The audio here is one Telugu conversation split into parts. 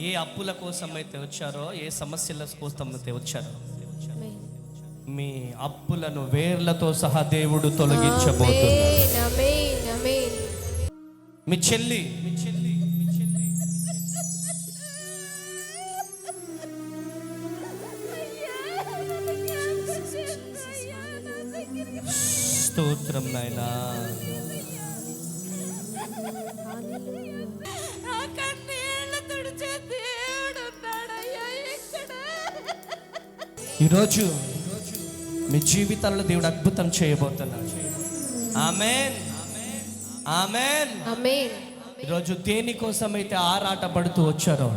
ఏ అప్పుల కోసం అయితే వచ్చారో, ఏ సమస్యల కోసం అయితే వచ్చారో, మీ అప్పులను వేర్లతో సహా దేవుడు తొలగించబోతున్నాడు. మీ చెల్లి స్తోత్రం నాయనా. ఈరోజు మీ జీవితాల్లో దేవుడు అద్భుతం చేయబోతున్నాడు. ఆమేన్, ఆమేన్, ఆమేన్. ఈరోజు దేనికోసం అయితే ఆరాట పడుతూ వచ్చారో,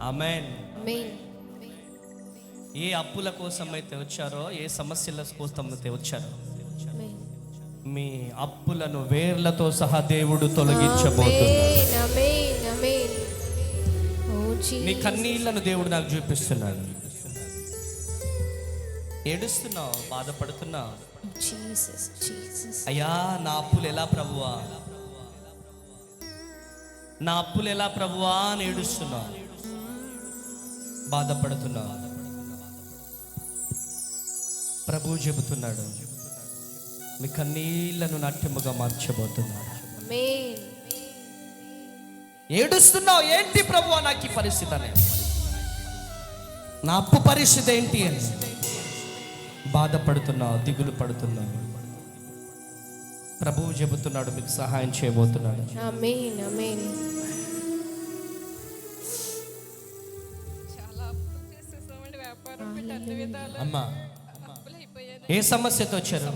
ఆమేన్, ఏ అప్పుల కోసం అయితే వచ్చారో, ఏ సమస్యల కోసం అయితే వచ్చారో, మీ అప్పులను వేర్లతో సహా దేవుడు తొలగించబోతున్నాడు. నీ కన్నీళ్లను దేవుడు నాకు చూపిస్తున్నాడు. ఏడుస్తున్నావు, బాధపడుతున్నావు. అయ్యా నా అప్పులు ఎలా ప్రభువా, నా అప్పులు ఎలా ప్రభువా అని ఏడుస్తున్నావు, బాధపడుతున్నావు. ప్రభువు చెబుతున్నాడు, మీ కన్నీళ్లను నాట్యముగా మార్చబోతున్నాడు. ఏడుస్తున్నావు, ఏంటి ప్రభువా నాకు ఈ పరిస్థితి అని, నా అప్పు పరిస్థితి ఏంటి అని బాధపడుతున్నావు, దిగులు పడుతున్నావు. ప్రభువు చెబుతున్నాడు, మీకు సహాయం చేయబోతున్నాడు. ఆమేన్, ఆమేన్. అమ్మా, ఏ సమస్యతో వచ్చారు?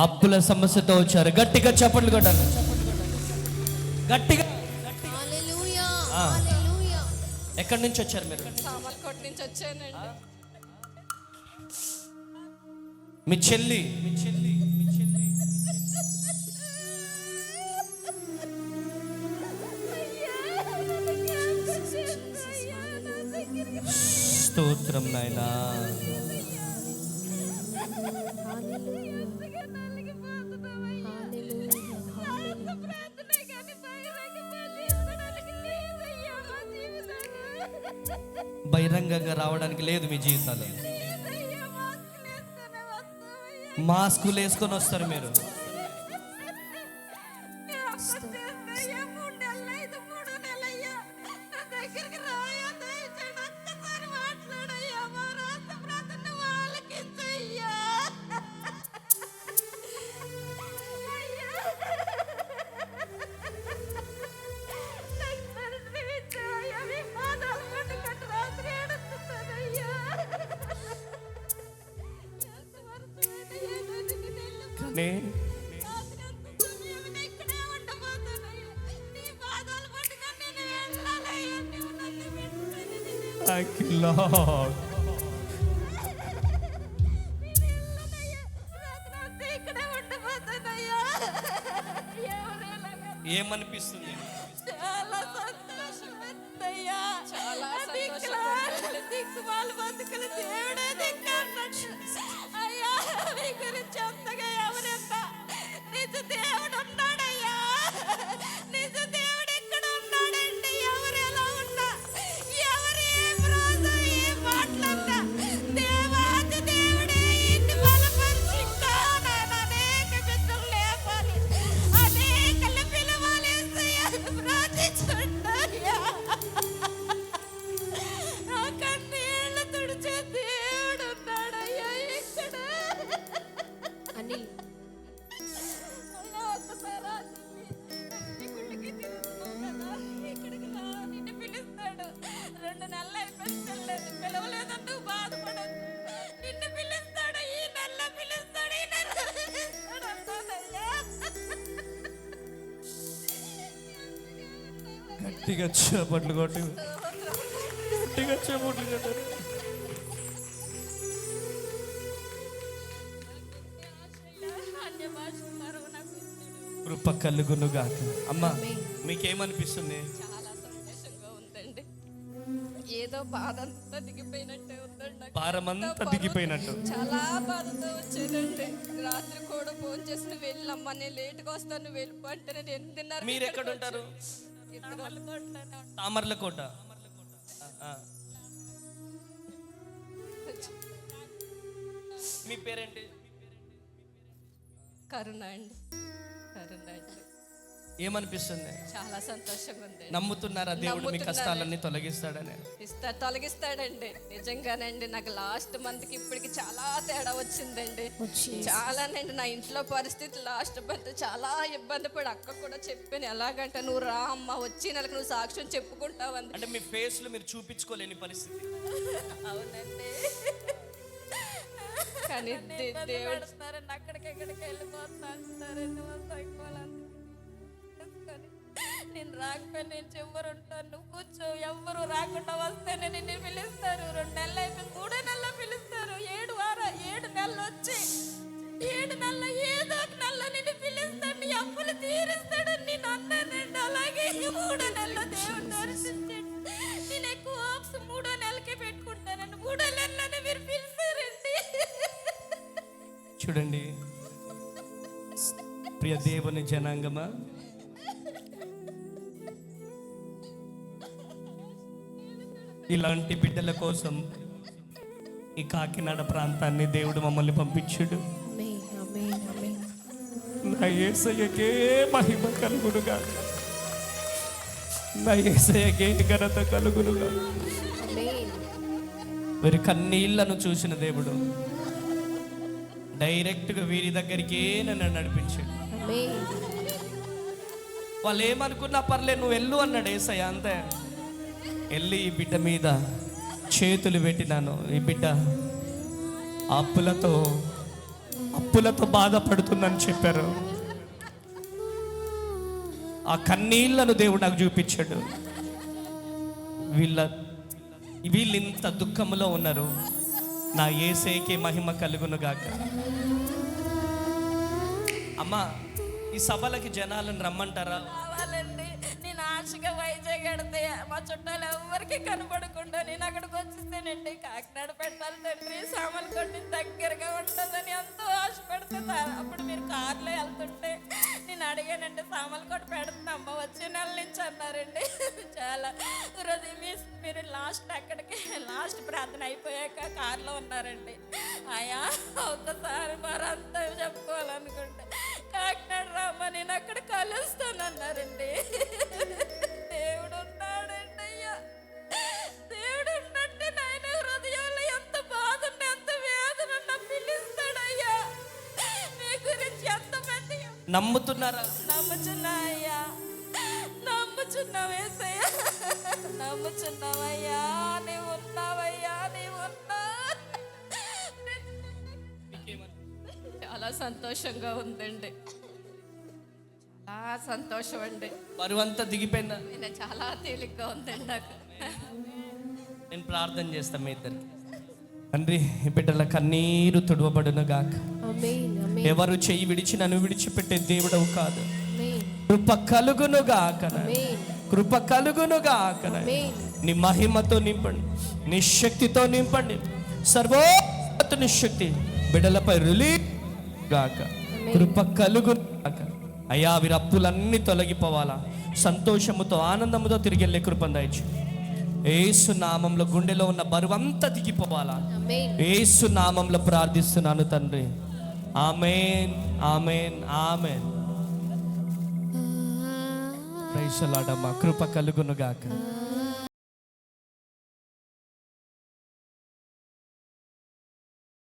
అప్పుల సమస్యతో వచ్చారు. గట్టిగా చప్పట్లు కొట్టాలి, గట్టిగా. ఎక్కడి నుంచి వచ్చారు మీరు? మీ చెల్లి స్తోత్రం నాయనా. బహిరంగంగా రావడానికి లేదు మీ జీవితాలు. మాస్కులు వేసుకొని వస్తారు మీరు. Thank you, Lord. ఏమనిపిస్తుంది? చాలా సంతోషమయ్యా, చాలా దిక్కుమాల బతుకులు దేవుడే దిక్కన్నట్టు అయ్యా. మీ గురించి అంతగా ఎవరెంత నిజ దేవుడు ఉన్నాడయ్యా, నిజ దేవుడు ఇక్కడ ఉన్నాడండి. ఎవరు ఎలా ఉన్నా, ఎవరు ఏం రోజు ఏం మాట్లాడినా దేవాది దేవుడే ఇంటి బలపరిచి ఇంకా అనేక బిడ్డలు లేపాలి, అనేకలు పిలవాలి, ప్రార్థించుంటాయ్యా. నా కన్నీళ్ళు తుడిచే దేవుడు ఉన్నాడయ్యా ఇక్కడ. అనిల్ ఇక్కడికి రా, నిన్ను పిలుస్తాడు. 2 నెలలు అయిపోయింది, పిలవలేదంటూ బాధపడదు. నిన్ను పిలుస్తాడు, ఈ నెల పిలుస్తాడు, ఈ నెల పిలుస్తాడు అంటానయ్యా. గట్టిగా చప్పట్లు కొట్టి, గట్టిగా చప్పట్లు కొట్టారు. కృప కలుగునుగాక. అమ్మా, మీకేమనిపిస్తుంది? చాలా సంతోషంగా ఉందండి. ఏదో బాధ అంతా దిగిపోయినట్టే ఉందండి. భారం అంతా దిగిపోయినట్టు. చాలా బాధతో వచ్చేదండి. రాత్రి కూడా ఫోన్ చేసి వెళ్ళమ్మా, నేను లేట్గా వస్తాను వెళ్ళిపో అంటే నేను 8:30. మీరు ఎక్కడ ఉంటారు? తామర్లకోటలోనే ఉంటాను. తామర్లకోట. ఆ. మీ పేరేంటి? కరుణ అండి. కరుణ అండి. ఏమనిపిస్తుంది? చాలా సంతోషంగా ఉంది. నమ్ముతున్నారా దేవుడు మీ కష్టాలన్నీ తొలగిస్తాడని? తొలగిస్తాడండి. నిజంగానండి. నాకు లాస్ట్ మంత్కి ఇప్పటికి చాలా తేడా వచ్చిందండి. చాలానండి. నా ఇంట్లో పరిస్థితి లాస్ట్ మంత్ చాలా ఇబ్బంది పడి అక్క కూడా చెప్పాను. ఎలాగంటే నువ్వు రా అమ్మ, వచ్చి నెలకు నువ్వు సాక్ష్యం చెప్పుకుంటావు అంది. అంటే మీ ఫేస్ లో మీరు చూపించుకోలేని పరిస్థితి. అవునండి. కానీ దేవుడు అక్కడికి ఎక్కడికి వెళ్ళిపోతారండి. నేను రాకపోయినా నేను చివరి ఉంటాను, నువ్వు కూర్చో. ఎవ్వరు రాకుండా వస్తేనే నిన్ను పిలుస్తారు. 2 నెలలు అయిపోయి 3 నెలలు పిలుస్తారు. 7 నెలలు వచ్చి 7 నెలలు ఏదో ఒక నెలలో నిన్ను పిలుస్తాడు. నీ అప్పులు తీరుస్తాడని నేను అన్నానండి. అలాగే 3 నెలలు దేవుడు దర్శించండి. నేను ఎక్కువ ఆప్స్ 3వ నెలకే పెట్టుకుంటానండి. 3వ నెలలోనే మీరు పిలిచారండి. చూడండి ప్రియ దేవుని జనాంగమా, ఇలాంటి బిడ్డల కోసం ఈ కాకినాడ ప్రాంతాన్ని దేవుడు మమ్మల్ని పంపించాడు. నా యేసయ్యకే మహిమ కలుగునుగా, నా యేసయ్యకే ఘనత కలుగునుగా. వీరి కన్నీళ్లను చూసిన దేవుడు డైరెక్ట్గా వీరి దగ్గరికే నన్ను నడిపించాడు. వాళ్ళు ఏమనుకున్నా పర్లేదు, నువ్వు వెళ్ళు అన్నాడు యేసయ్య. అంతే. వెళ్ళి ఈ బిడ్డ మీద చేతులు పెట్టినాను. ఈ బిడ్డ అప్పులతో బాధపడుతుందని చెప్పారు. ఆ కన్నీళ్లను దేవుడు నాకు చూపించాడు. వీళ్ళు ఇంత దుఃఖంలో ఉన్నారు. నా యేసయ్యకే మహిమ కలుగును గాక. అమ్మా, ఈ సభలకి జనాలను రమ్మంటారా? కావాలండి. నేను ఆశగా వైజాగ్ కడితే మా చుట్టాలు ఎవరికి కనపడకుండా నేను అక్కడికి వచ్చేస్తానండి. కాకినాడ పెట్టాలి తండ్రి, సామాన్లు కొట్టి దగ్గరగా ఉంటుందని ఎంతో ఆశ పెడుతుంది. అప్పుడు మీరు కార్లో వెళ్తుంటే నేను అడిగానండి, సామాన్లు కొట్టి పెడుతున్నామ్మ వచ్చే నెల నుంచి అన్నారండి. చాలా ఈరోజు మీరు లాస్ట్ ప్రార్థన అయిపోయాక కార్లో ఉన్నారండి. ఆయా ఒక్కసారి మరంతా చెప్పుకోవాలనుకుంటే కాకినాడ రామ్మ నేను అక్కడ కలుస్తానన్నారండి. దేవుడు ఉన్నాడండి. అయ్యా దేవుడు ఉన్నట్టే నాయన హృదయాల్లో ఎంత బాధ ఉంటే ఎంత వేదన ఉన్నా పిలుస్తాడయ్యా. మీ గురించి ఎంతమంది నమ్ముతున్నారా? నమ్ముచున్నా అయ్యా, నమ్ముచున్నావేసయ్యా, నమ్ముచున్నావయ్యా. నీవు ఉన్నావయ్యా, నీవు ఉన్నా. చాలా సంతోషంగా ఉందండి. చాలా సంతోషం అండి. బరువంతా దిగిపోయిందా? నేను చాలా తేలిగ్గా ఉందండి నాకు. నేను ప్రార్థన చేస్తాను మీ ఇద్దరికి. తండ్రి, ఈ బిడ్డల కన్నీరు తుడవబడును గాక. ఎవరు చెయ్యి విడిచి నన్ను విడిచిపెట్టే దేవుడవు కాదు. కృప కలుగును గాక, కృప కలుగును గాక. నీ మహిమతో నింపండి, నీ శక్తితో నింపండి. సర్వోన్నతుని శక్తి బిడ్డలపై రిలీజ్ గాక. కృప కలుగును గాక. అయ్యా, వీరి అప్పులన్నీ తొలగిపోవాలా, సంతోషముతో ఆనందముతో తిరిగి వెళ్ళే కృపను దయచు. యేసు నామంలో గుండెలో ఉన్న బరువంతా దిగిపోవాలా. యేసు నామంలో ప్రార్థిస్తున్నాను తండ్రి. Amen, amen, amen. Praise the lord. అమ్మా, కృప కలుగును గాక.